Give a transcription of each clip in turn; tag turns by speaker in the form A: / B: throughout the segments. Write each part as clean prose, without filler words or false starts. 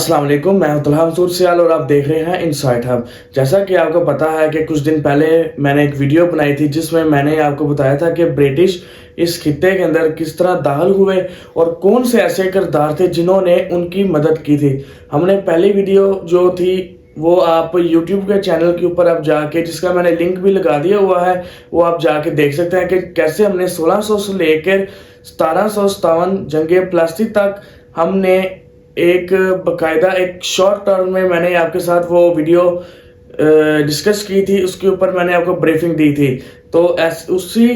A: السلام علیکم، میں ہوں طلحہ منصور سیال اور آپ دیکھ رہے ہیں انسائٹ ہب۔ جیسا کہ آپ کو پتا ہے کہ کچھ دن پہلے میں نے ایک ویڈیو بنائی تھی جس میں نے آپ کو بتایا تھا کہ برٹش اس خطے کے اندر کس طرح داخل ہوئے اور کون سے ایسے کردار تھے جنہوں نے ان کی مدد کی تھی۔ ہم نے پہلی ویڈیو جو تھی وہ آپ یوٹیوب کے چینل کے اوپر آپ جا کے، جس کا میں نے لنک بھی لگا دیا ہوا ہے، وہ آپ جا کے دیکھ سکتے ہیں کہ کیسے ہم نے 1600 سے لے کر 1757 جنگ پلاستی تک ہم نے ایک باقاعدہ ایک شارٹ ٹرم میں نے آپ کے ساتھ وہ ویڈیو ڈسکس کی تھی، اس کے اوپر میں نے آپ کو بریفنگ دی تھی۔ تو اسی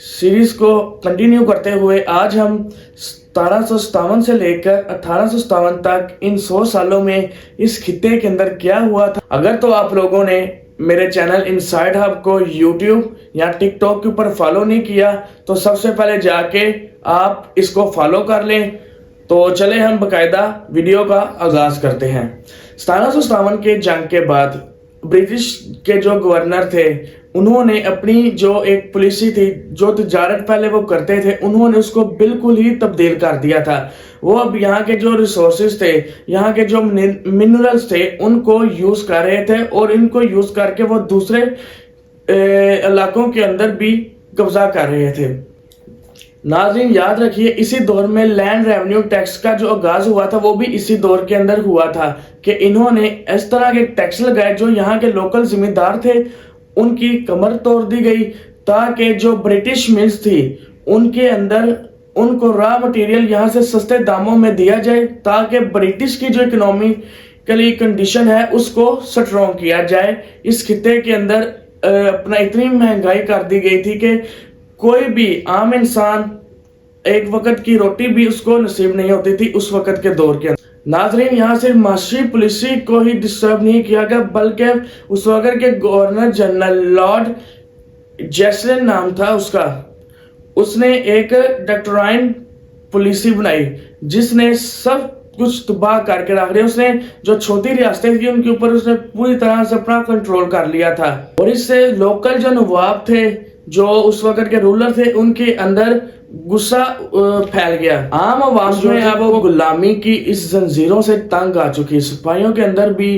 A: سیریز کو کنٹینیو کرتے ہوئے آج ہم 1757 سے لے کر 1857 تک ان 100 سالوں میں اس خطے کے اندر کیا ہوا تھا۔ اگر تو آپ لوگوں نے میرے چینل انسائٹ ہب کو یوٹیوب یا ٹک ٹاک کے اوپر فالو نہیں کیا تو سب سے پہلے جا کے آپ اس کو فالو کر لیں۔ تو چلے ہم باقاعدہ ویڈیو کا آغاز کرتے ہیں۔ 1757 کے جنگ کے بعد برٹش کے جو گورنر تھے انہوں نے اپنی جو ایک پالیسی تھی، جو تجارت پہلے وہ کرتے تھے، انہوں نے اس کو بالکل ہی تبدیل کر دیا تھا۔ وہ اب یہاں کے جو ریسورسز تھے، یہاں کے جو منرلز تھے، ان کو یوز کر رہے تھے اور ان کو یوز کر کے وہ دوسرے علاقوں کے اندر بھی قبضہ کر رہے تھے۔ ناظرین یاد رکھیے، اسی دور میں لینڈ ریونیو ٹیکس کا جو آغاز ہوا تھا وہ بھی اسی دور کے اندر ہوا تھا کہ انہوں نے اس طرح کے ٹیکس لگائے جو یہاں کے لوکل ذمہ دار تھے ان کی کمر توڑ دی گئی، تاکہ جو برٹش ملز تھی ان کے اندر ان کو را مٹیریل یہاں سے سستے داموں میں دیا جائے، تاکہ برٹش کی جو اکنامیکلی کنڈیشن ہے اس کو سٹرونگ کیا جائے۔ اس خطے کے اندر اپنا اتنی مہنگائی کر دی گئی تھی کہ کوئی بھی عام انسان ایک وقت کی روٹی بھی اس کو نصیب نہیں ہوتی تھی اس وقت کے دور کے اندر۔ ناظرین یہاں صرف معاشی پالیسی کو ہی ڈسٹرب نہیں کیا گیا، بلکہ اس وقت کے گورنر جنرل لارڈ جیسلن نام تھا اس کا، اس نے ایک ڈکٹرائن پالیسی بنائی جس نے سب کچھ تباہ کر کے رکھ دیا۔ اس نے جو چھوٹی ریاستیں تھیں ان کے اوپر اس نے پوری طرح سے اپنا کنٹرول کر لیا تھا، اور اس سے لوکل جو نواب تھے، جو اس وقت کے رولر تھے، ان کے اندر غصہ پھیل گیا۔ عام عوام جو ہے اب وہ غلامی کی اس زنجیروں سے تنگ آ چکی۔ سپاہیوں کے اندر بھی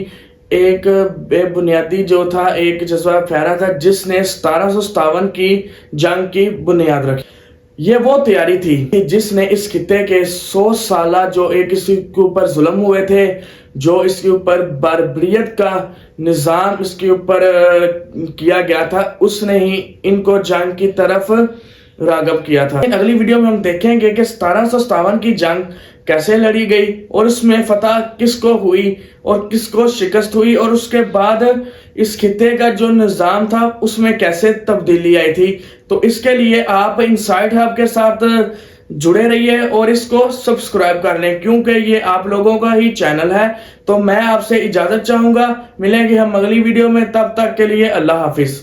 A: ایک بے بنیادی جو تھا، ایک جذبہ پھیلا تھا جس نے 1757 کی جنگ کی بنیاد رکھی۔ یہ وہ تیاری تھی جس نے اس خطے کے 100 سالہ جو ایک اس کے اوپر ظلم ہوئے تھے، جو اس کے اوپر باربریت کا نظام اس کے اوپر کیا گیا تھا، اس نے ہی ان کو جنگ کی طرف راغب کیا تھا۔ اگلی ویڈیو میں ہم دیکھیں گے کہ 1757 کی جنگ کیسے لڑی گئی اور اس میں فتح کس کو ہوئی اور کس کو شکست ہوئی، اور اس کے بعد اس خطے کا جو نظام تھا اس میں کیسے تبدیلی آئی تھی۔ تو اس کے لیے آپ انسائٹ ہب کے ساتھ جڑے رہیے اور اس کو سبسکرائب کر لیں، کیونکہ یہ آپ لوگوں کا ہی چینل ہے۔ تو میں آپ سے اجازت چاہوں گا، ملیں گے ہم اگلی ویڈیو میں، تب تک کے لیے اللہ حافظ۔